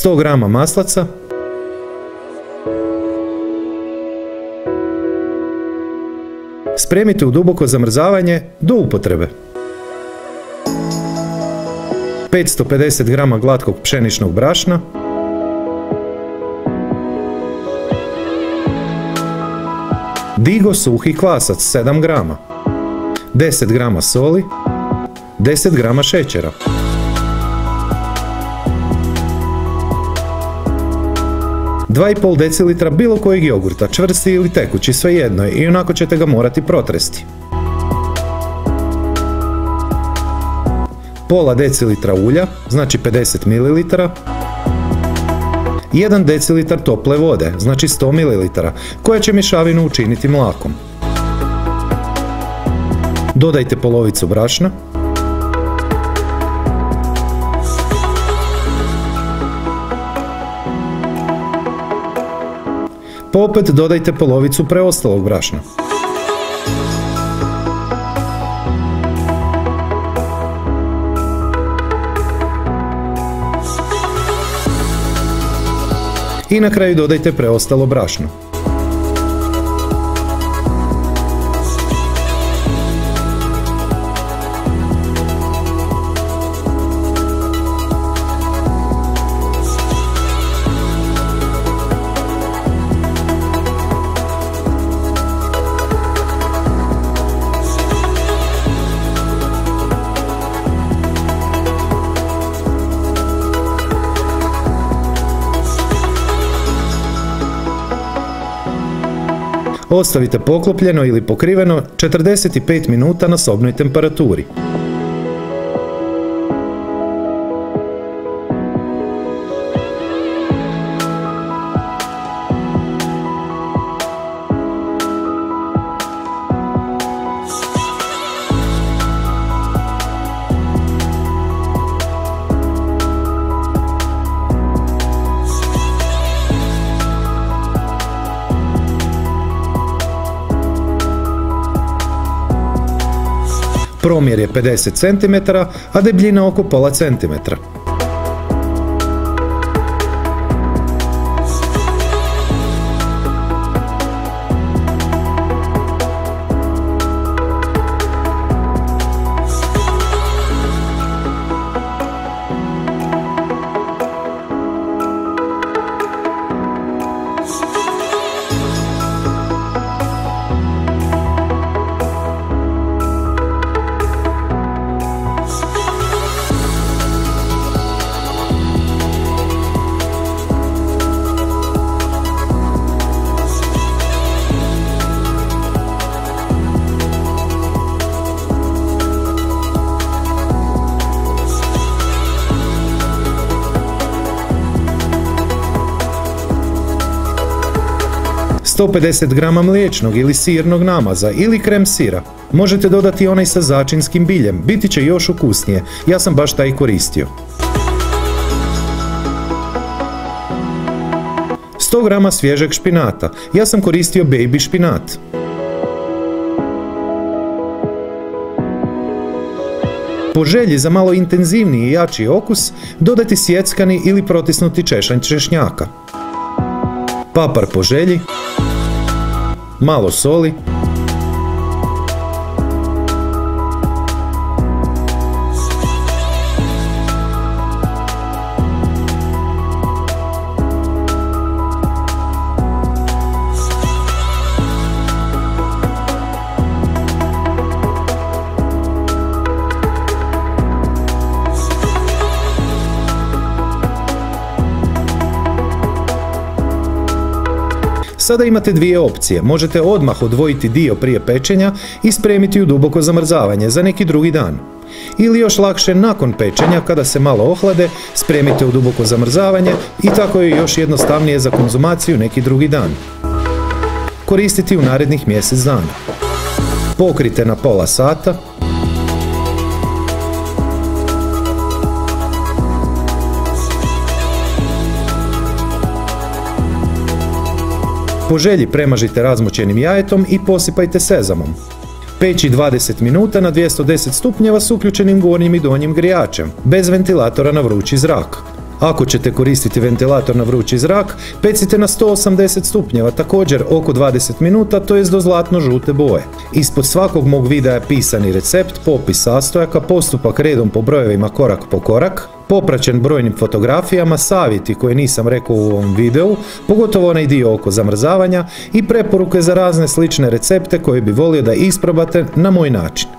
100 g maslaca, spremite u duboko zamrzavanje do upotrebe. 550 g glatkog pšeničnog brašna, Digo suhi kvasac 7 g, 10 g soli, 10 g šećera. Dva i pol decilitra bilo kojeg jogurta, čvrsti ili tekući, svejedno je, i onako ćete ga morati protresti. Pola decilitra ulja, znači 50 ml, 1 decilitar tople vode, znači 100 ml, koja će mješavinu učiniti mlakom. Dodajte polovicu brašna, pa opet dodajte polovicu preostalog brašna. I na kraju dodajte preostalo brašno. Ostavite poklopljeno ili pokriveno 45 minuta na sobnoj temperaturi. Promjer je 50 cm, a debljina oko pola centimetra. – 150 g mliječnog ili sirnog namaza ili krem sira. Možete dodati onaj sa začinskim biljem, biti će još ukusnije, ja sam baš taj koristio. 100 g svježeg špinata, ja sam koristio baby špinat. Po želji za malo intenzivniji i jači okus, dodati sjeckani ili protisnuti češanj češnjaka. Papar po želji, malo soli, Sada imate dvije opcije, možete odmah odvojiti dio prije pečenja i spremiti u duboko zamrzavanje za neki drugi dan. Ili još lakše nakon pečenja, kada se malo ohlade, spremite u duboko zamrzavanje i tako je još jednostavnije za konzumaciju neki drugi dan. Koristiti u narednih mjesec dana. Pokrite na pola sata. Po želji premažite razmočenim jajetom i posipajte sezamom. Peći 20 minuta na 210 stupnjeva s uključenim gornjim i donjim grijačem, bez ventilatora na vrući zrak. Ako ćete koristiti ventilator na vrući zrak, pecite na 180 stupnjeva, također oko 20 minuta, to jest do zlatno-žute boje. Ispod svakog mog videa je pisani recept, popis sastojaka, postupak redom po brojevima korak po korak, popraćen brojnim fotografijama, savjeti koje nisam rekao u ovom videu, pogotovo onaj dio oko zamrzavanja i preporuke za razne slične recepte koje bi volio da isprobate na moj način.